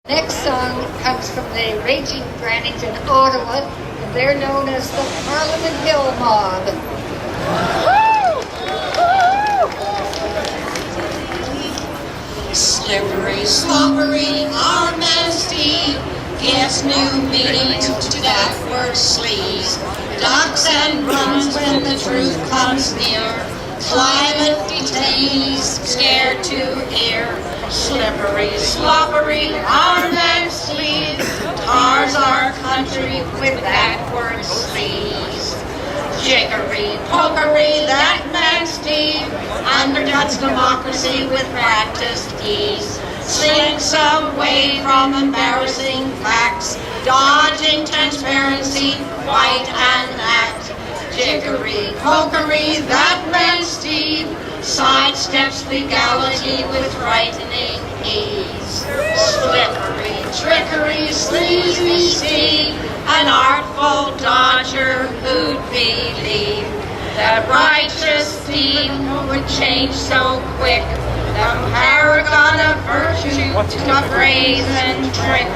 Next song comes from the Raging Grannies in Ottawa, and they're known as the Parliament Hill Mob. Slippery, slobbery, our man Steve gives new meaning to that word sleaze. Ducks and runs when the truth comes near. Climate detainees scared to hear. Slippery, slobbery, our man Steve tars our country with that word sleaze. Jiggery, pokery, that man Steve undercuts democracy with practiced ease. Slinks away from embarrassing facts, dodging transparency, white and act. Jiggery, pokery, that man Steve sidesteps legality with frightening ease. Slippery, trickery, sleazy Steve, an artful dodger who'd believe that righteous Steve would change so quick, the paragon of virtue to a brazen trick.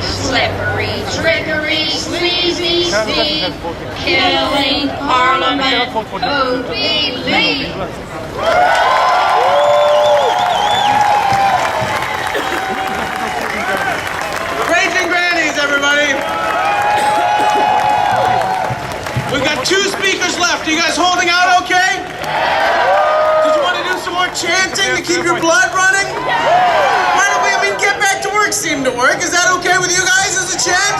Slippery, trickery, sleazy Steve, killing Parliament who'd believe. Raging Grannies, everybody! We've got 2 speakers left. Are you guys holding out okay? Did you want to do some more chanting to keep your blood running? Why don't we, get back to work seemed to work. Is that okay with you guys as a chant?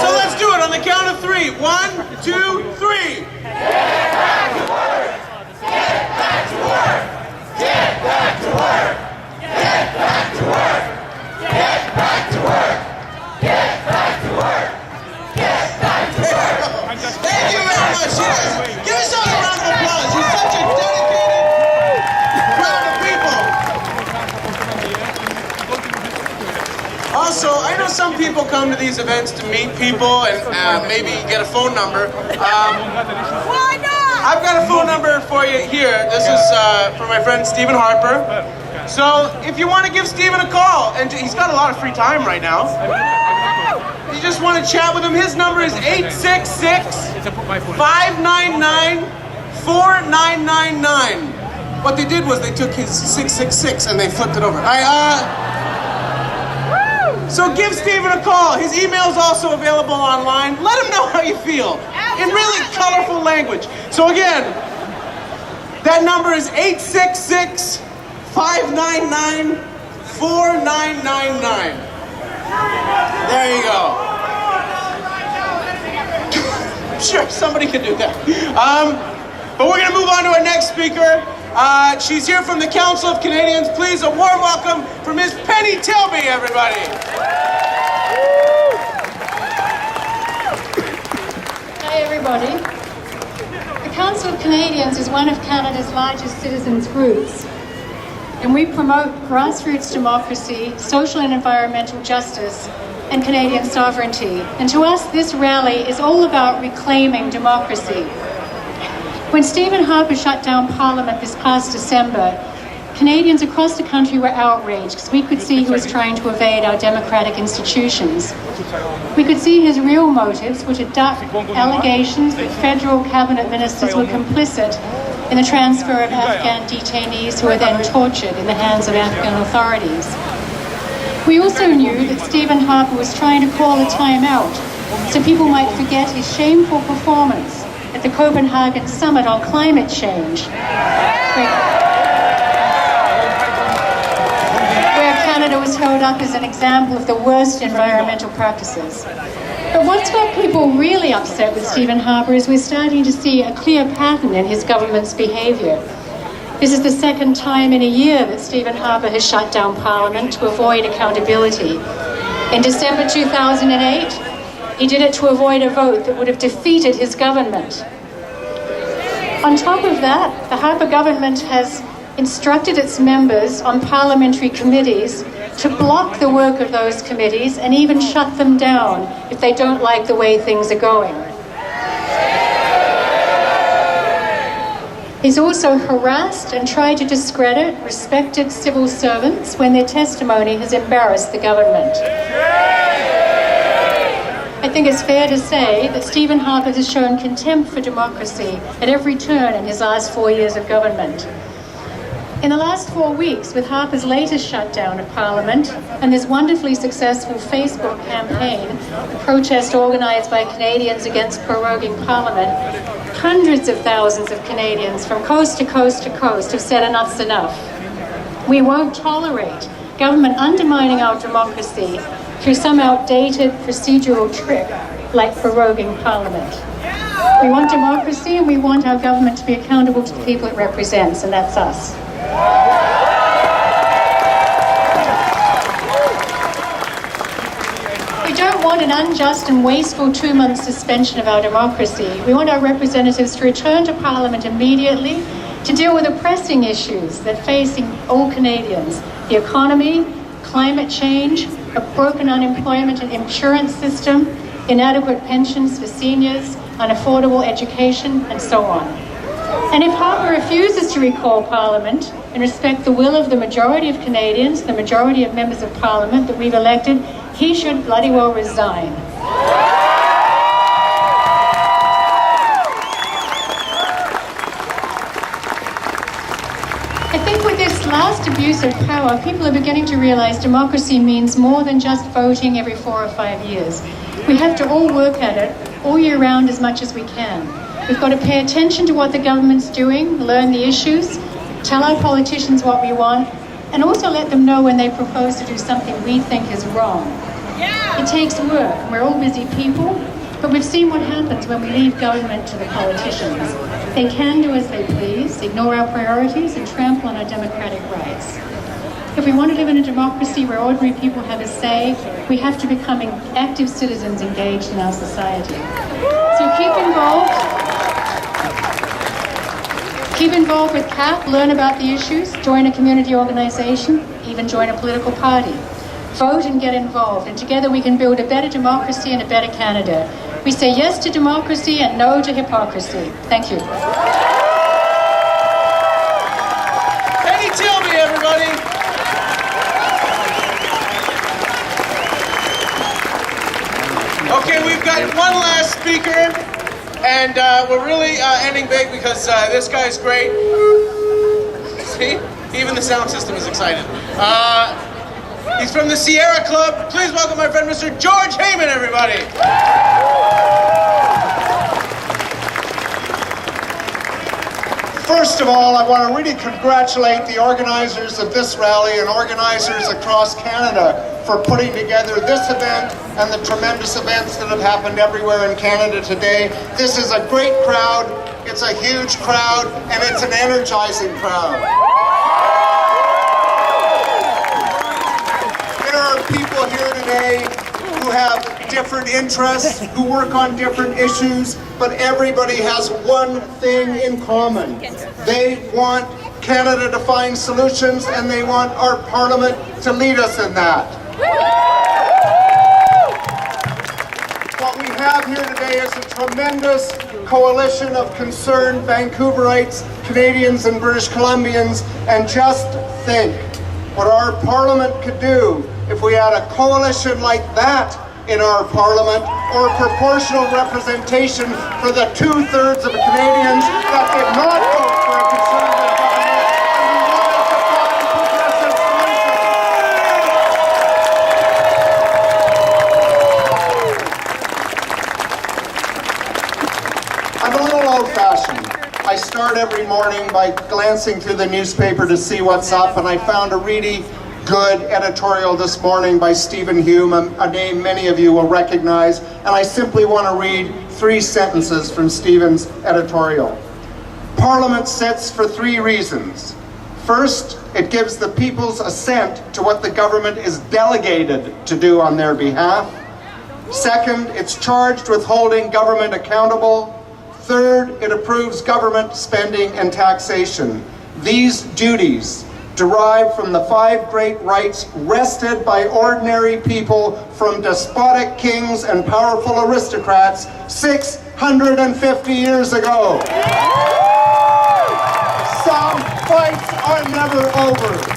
So let's do it on the count of 3. 1, 2, 3. Get back to work! Get back to work! Get back to work! Get back to work! Get back to work! Get back to work! Get back to work! Thank you very much. Give yourselves a round of applause. You're such a dedicated crowd of people. Also, I know some people come to these events to meet people and maybe get a phone number. Why not? I've got a phone number for you here. This is for my friend Steven Harper. So if you want to give Steven a call, and he's got a lot of free time right now. You just want to chat with him, his number is 866-599-4999. What they did was they took his 666 and they flipped it over. All right, so give Steven a call. His email is also available online. Let him know how you feel in really colorful language. So again, that number is 866-599-4999. There you go. Sure, somebody can do that. But we're going to move on to our next speaker. She's here from the Council of Canadians. Please, a warm welcome for Ms. Penny Tilby, everybody. Hi, everybody. The Council of Canadians is one of Canada's largest citizens' groups, and we promote grassroots democracy, social and environmental justice, and Canadian sovereignty. And to us, this rally is all about reclaiming democracy. When Steven Harper shut down Parliament this past December, Canadians across the country were outraged because we could see he was trying to evade our democratic institutions. We could see his real motives, which are allegations that federal cabinet ministers were complicit in the transfer of Afghan detainees who were then tortured in the hands of Afghan authorities. We also knew that Steven Harper was trying to call a timeout so people might forget his shameful performance at the Copenhagen Summit on climate change, where Canada was held up as an example of the worst environmental practices. But what's got people really upset with Steven Harper is we're starting to see a clear pattern in his government's behaviour. This is the second time in a year that Steven Harper has shut down Parliament to avoid accountability. In December 2008, he did it to avoid a vote that would have defeated his government. On top of that, the Harper government has instructed its members on parliamentary committees to block the work of those committees and even shut them down if they don't like the way things are going. He's also harassed and tried to discredit respected civil servants when their testimony has embarrassed the government. I think it's fair to say that Steven Harper has shown contempt for democracy at every turn in his last 4 years of government. In the last 4 weeks, with Harper's latest shutdown of Parliament and this wonderfully successful Facebook campaign, a protest organised by Canadians against proroguing Parliament, hundreds of thousands of Canadians from coast to coast to coast have said enough's enough. We won't tolerate government undermining our democracy through some outdated procedural trick like proroguing Parliament. We want democracy and we want our government to be accountable to the people it represents, and that's us. We don't want an unjust and wasteful 2-month suspension of our democracy. We want our representatives to return to Parliament immediately to deal with the pressing issues that are facing all Canadians: the economy, climate change, a broken unemployment and insurance system, inadequate pensions for seniors, unaffordable education, and so on. And if Harper refuses to recall Parliament and respect the will of the majority of Canadians, the majority of members of Parliament that we've elected, he should bloody well resign. I think with this last abuse of power, people are beginning to realise democracy means more than just voting every 4 or 5 years. We have to all work at it all year round as much as we can. We've got to pay attention to what the government's doing, learn the issues, tell our politicians what we want, and also let them know when they propose to do something we think is wrong. It takes work, and we're all busy people, but we've seen what happens when we leave government to the politicians. They can do as they please, ignore our priorities, and trample on our democratic rights. If we want to live in a democracy where ordinary people have a say, we have to become active citizens engaged in our society. So keep involved with CAP, learn about the issues, join a community organisation, even join a political party. Vote and get involved, and together we can build a better democracy and a better Canada. We say yes to democracy and no to hypocrisy. Thank you. Penny Tilby, everybody. Okay, we've got one last speaker, and we're really ending big because this guy's great. See? Even the sound system is excited. He's from the Sierra Club. Please welcome my friend, Mr. George Heyman, everybody. First of all, I want to really congratulate the organizers of this rally and organizers across Canada for putting together this event and the tremendous events that have happened everywhere in Canada today. This is a great crowd, it's a huge crowd, and it's an energizing crowd. There are people here today who have different interests, who work on different issues, but everybody has one thing in common. They want Canada to find solutions, and they want our Parliament to lead us in that. What we have here today is a tremendous coalition of concerned Vancouverites, Canadians and British Columbians, and just think what our Parliament could do if we had a coalition like that in our Parliament, or proportional representation for the 2/3 of Canadians that did not vote for a Conservative government, and we wanted to find progressive solutions. I'm a little old-fashioned. I start every morning by glancing through the newspaper to see what's up, and I found a really good editorial this morning by Stephen Hume, a name many of you will recognize, and I simply want to read 3 sentences from Stephen's editorial. Parliament sits for 3 reasons. First, it gives the people's assent to what the government is delegated to do on their behalf. Second, it's charged with holding government accountable. Third, it approves government spending and taxation. These duties derived from the 5 great rights wrested by ordinary people from despotic kings and powerful aristocrats 650 years ago. now and never over.